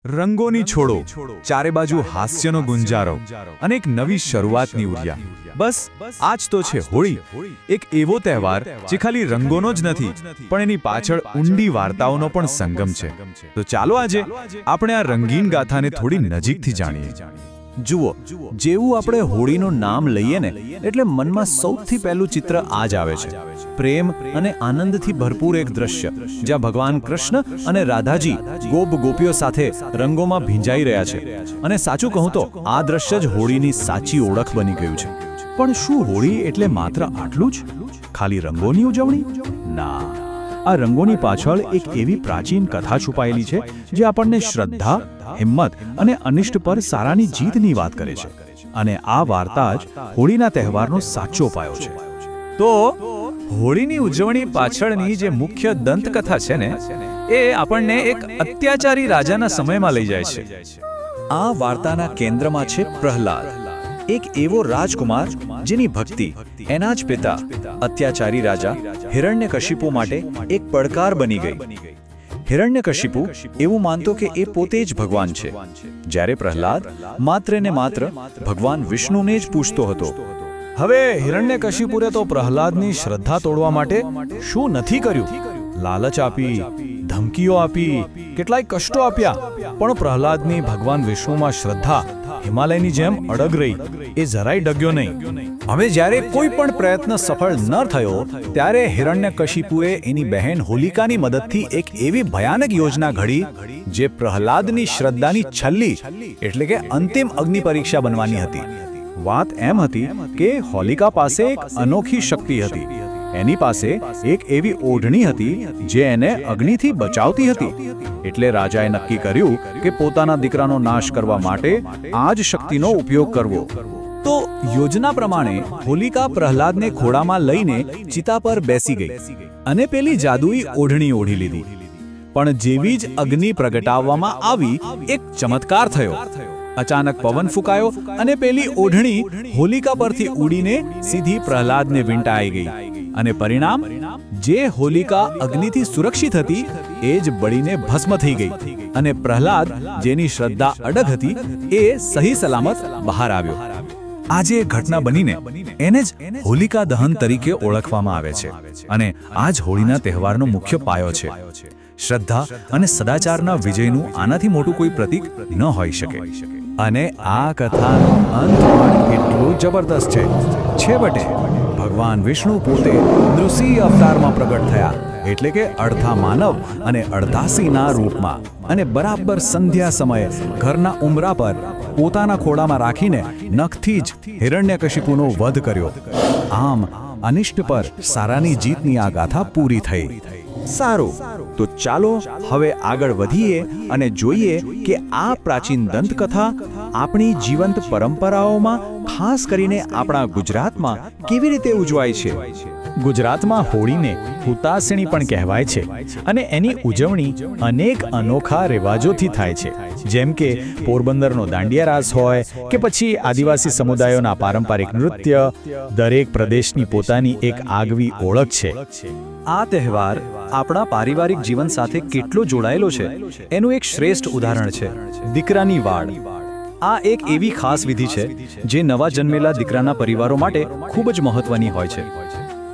રંગોની છોડો, ચારે બાજુ હાસ્યનો ગુંજારો અને એક નવી શરૂઆતની ઉર્જા. બસ આ જ તો છે હોળી, એક એવો તહેવાર જે ખાલી રંગોનો જ નથી પણ એની પાછળ ઊંડી વાર્તાઓનો પણ સંગમ છે. તો ચાલો આજે આપણે આ રંગીન ગાથાને થોડી નજીકથી જાણીએ. જુઓ, જેવું આપણે હોળીનું નામ લઈએ ને એટલે મનમાં સૌથી પહેલું ચિત્ર આ જ આવે છે. પ્રેમ અને આનંદથી ભરપૂર એક દ્રશ્ય જ્યાં ભગવાન કૃષ્ણ અને રાધાજી ગોપીઓ સાથે રંગોમાં ભીંજાઈ રહ્યા છે. અને સાચું કહું તો આ દ્રશ્ય જ હોળીની સાચી ઓળખ બની ગયું છે. પણ શું હોળી એટલે માત્ર આટલું જ? ખાલી રંગોની ઉજવણી? ના, આ રંગોની પાછળ એક એવી પ્રાચીન કથા છુપાયેલી છે જે આપણને શ્રદ્ધા, હિંમત અને અનિષ્ટ પર સારાની જીતની વાત કરે છે. અને આ વાર્તા જ હોળીના તહેવારનો સાચો પાયો છે. તો હોળીની ઉજવણી પાછળની જે મુખ્ય દંતકથા છે ને એ આપણને એક અત્યાચારી રાજાના સમયમાં લઈ જાય છે. આ વાર્તાના કેન્દ્રમાં છે પ્રહલાદ, એક એવો રાજકુમાર જેની ભક્તિ એના જ પિતા અત્યાચારી રાજા હિરણ્યકશિપુ માટે એક પડકાર બની ગઈ. હિરણ્યકશિપુ એવું માનતો કે એ પોતે જ ભગવાન છે, જ્યારે પ્રહલાદ માત્ર ને માત્ર ભગવાન વિષ્ણુને જ પૂછતો હતો. હવે હિરણ્યકશિપુએ તો પ્રહલાદની શ્રદ્ધા તોડવા માટે શું નથી કર્યું? લાલચ આપી, ધમકીઓ આપી, કેટલાય કષ્ટો આપ્યા, પણ પ્રહલાદની ભગવાન વિષ્ણુમાં શ્રદ્ધા હિમાલયની જેમ અડગ રહી. એ જરાય ડગ્યો નહીં. હવે જ્યારે કોઈ પણ પ્રયત્ન સફળ ન થયો ત્યારે હિરણ્યકશિપુએ એની બહેન હોલિકાની મદદથી એક એવી ભયાનક યોજના ઘડી જે પ્રહલાદની શ્રદ્ધાની છલ્લી એટલે કે અંતિમ અગ્નિ પરીક્ષા બનવાની હતી. વાત એમ હતી કે હોલિકા પાસે એક અનોખી શક્તિ હતી. એની પાસે એક એવી ઓઢણી હતી જે એને અગ્નિથી બચાવતી હતી. એટલે રાજાએ નક્કી કર્યું કે પોતાના દીકરાનો નાશ કરવા માટે આ જ શક્તિનો ઉપયોગ કરવો. તો યોજના પ્રમાણે હોલિકા પ્રહલાદને ખોળામાં લઈને ચિતા પર બેસી ગઈ અને પેલી જાદુઈ ઓઢણી ઓઢી લીધી. પણ જેવી જ અગ્નિ પ્રગટાવવામાં આવી, એક ચમત્કાર થયો. અચાનક પવન ફૂંકાયો અને પેલી ઓઢણી હોલિકા પરથી ઉડીને સીધી પ્રહલાદને વીંટાઈ ગઈ. અને પરિણામ, જે હોલિકા અગ્નિથી સુરક્ષિત હતી એ જ બળીને ભસ્મ થઈ ગઈ. અને પ્રહલાદ, જેની શ્રદ્ધા અડગ હતી, એ સહી સલામત બહાર આવ્યો. આજે ઘટના બનીને એને જ હોલિકા દહન તરીકે ઓળખવામાં આવે છે. અને આ જ હોળીના તહેવારનો મુખ્ય પાયો છે. શ્રદ્ધા અને સદાચારના વિજયનું આનાથી મોટું કોઈ પ્રતીક ન હોઈ શકે. અને આ કથાનો અંત પણ એટલો જબરદસ્ત છે. છેવટે ભગવાન વિષ્ણુ પોતે નૃસિંહ અવતારમાં પ્રગટ થયા, એટલે કે અડધા માનવ અને અડધા સિંહના રૂપમાં. અને બરાબર સંધ્યા સમયે ઘરના ઉંબરા પર પોતાના ખોળામાં રાખીને નખથી જ હિરણ્યકશિપુનો વધ કર્યો. આમ અનિષ્ટ પર સારાની જીતની આ ગાથા પૂરી થઈ. સારું, તો ચાલો હવે આગળ વધીએ અને જોઈએ કે આ પ્રાચીન દંતકથા આપણી જીવંત પરંપરાઓમાં, ખાસ કરીને આપણા ગુજરાતમાં કેવી રીતે ઉજવાય છે. ગુજરાતમાં હોળીને હુતાસણી પણ કહેવાય છે અને એની ઉજવણી અનેક અનોખા રિવાજોથી થાય છે. જેમ કે પોરબંદરનો દાંડિયા રાસ હોય કે પછી આદિવાસી સમુદાયોના પારંપરિક નૃત્ય. દરેક પ્રદેશની પોતાની એક આગવી ઓળખ છે. આ તહેવાર આપણા પારિવારિક જીવન સાથે કેટલો જોડાયેલો છે એનું એક શ્રેષ્ઠ ઉદાહરણ છે દીકરાની વાડ. આ એક એવી ખાસ વિધિ છે જે નવા જન્મેલા દીકરાના પરિવારો માટે ખૂબ જ મહત્વની હોય છે.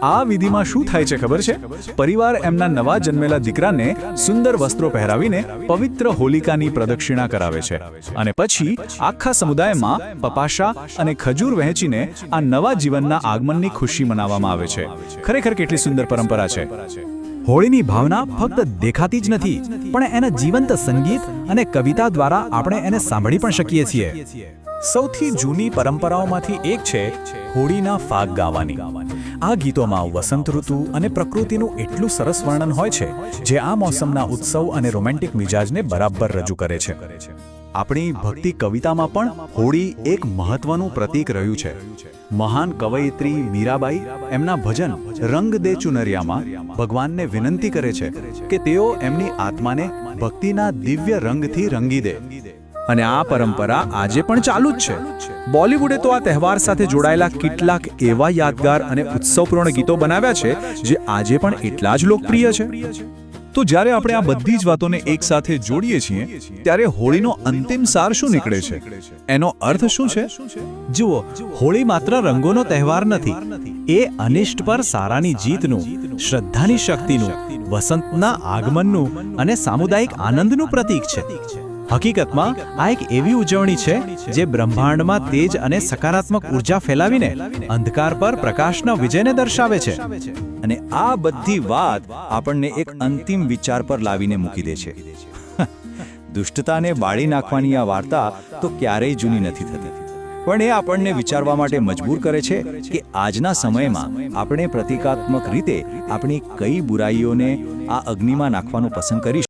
આ વિધિમાં શું થાય છે ખબર છે? પરિવાર એમના નવા જન્મેલા દીકરાને સુંદર વસ્ત્રો પહેરાવીને પવિત્ર હોલિકાની પ્રદક્ષિણા કરાવે છે. અને પછી આખા સમુદાયમાં પપાશા અને ખજૂર વહેંચીને આ નવા જીવનના આગમનની ખુશી મનાવવામાં આવે છે. ખરેખર કેટલી સુંદર પરંપરા છે. હોળીની ભાવના ફક્ત દેખાતી જ નથી, પણ એના જીવંત સંગીત અને કવિતા દ્વારા આપણે એને સાંભળી પણ શકીએ છીએ. સૌથી જૂની પરંપરાઓમાંથી એક છે હોળીના ફાગ ગાવાની. આ ગીતોમાં વસંત ઋતુ અને પ્રકૃતિનું એટલું સરસ વર્ણન હોય છે જે આ મોસમના ઉત્સવ અને રોમેન્ટિક મિજાજને બરાબર રજૂ કરે છે. આપણી ભક્તિ કવિતામાં પણ હોળી એક મહત્વનું પ્રતીક રહ્યું છે. મહાન કવયિત્રી મીરાબાઈ એમના ભજન રંગ દે ચુનરિયામાં ભગવાનને વિનંતી કરે છે કે તેઓ એમની આત્માને ભક્તિના દિવ્ય રંગથી રંગી દે. અને આ પરંપરા આજે પણ ચાલુ જ છે. બોલિવૂડે તો આ તહેવાર સાથે જોડાયેલા કેટલાક એવા યાદગાર અને ઉત્સવપૂર્ણ ગીતો બનાવ્યા છે જે આજે પણ એટલા જ લોકપ્રિય છે. તો જ્યારે આપણે આ બધી જ વાતોને એકસાથે જોડીએ છીએ ત્યારે હોળીનો અંતિમ સાર શું નીકળે છે? એનો અર્થ શું છે? જુઓ, હોળી માત્ર રંગોનો તહેવાર નથી. એ અનિષ્ટ પર સારાની જીતનું, શ્રદ્ધાની શક્તિનું, વસંતના આગમનનું અને સામુદાયિક આનંદનું પ્રતીક છે. હકીકતમાં આ એક એવી ઉજવણી છે જે બ્રહ્માંડમાં તેજ અને સકારાત્મક ઉર્જા ફેલાવીને અંધકાર પર પ્રકાશના વિજયને દર્શાવે છે. અને આ બધી વાત આપણને એક અંતિમ વિચાર પર લાવીને મૂકી દે છે. દુષ્ટતાને બાળી નાખવાની આ વાર્તા તો ક્યારેય જૂની નથી થતી, પણ એ આપણને વિચારવા માટે મજબૂર કરે છે કે આજના સમયમાં આપણે પ્રતિકાત્મક રીતે આપણી કઈ બુરાઈઓને આ અગ્નિમાં નાખવાનું પસંદ કરીશું.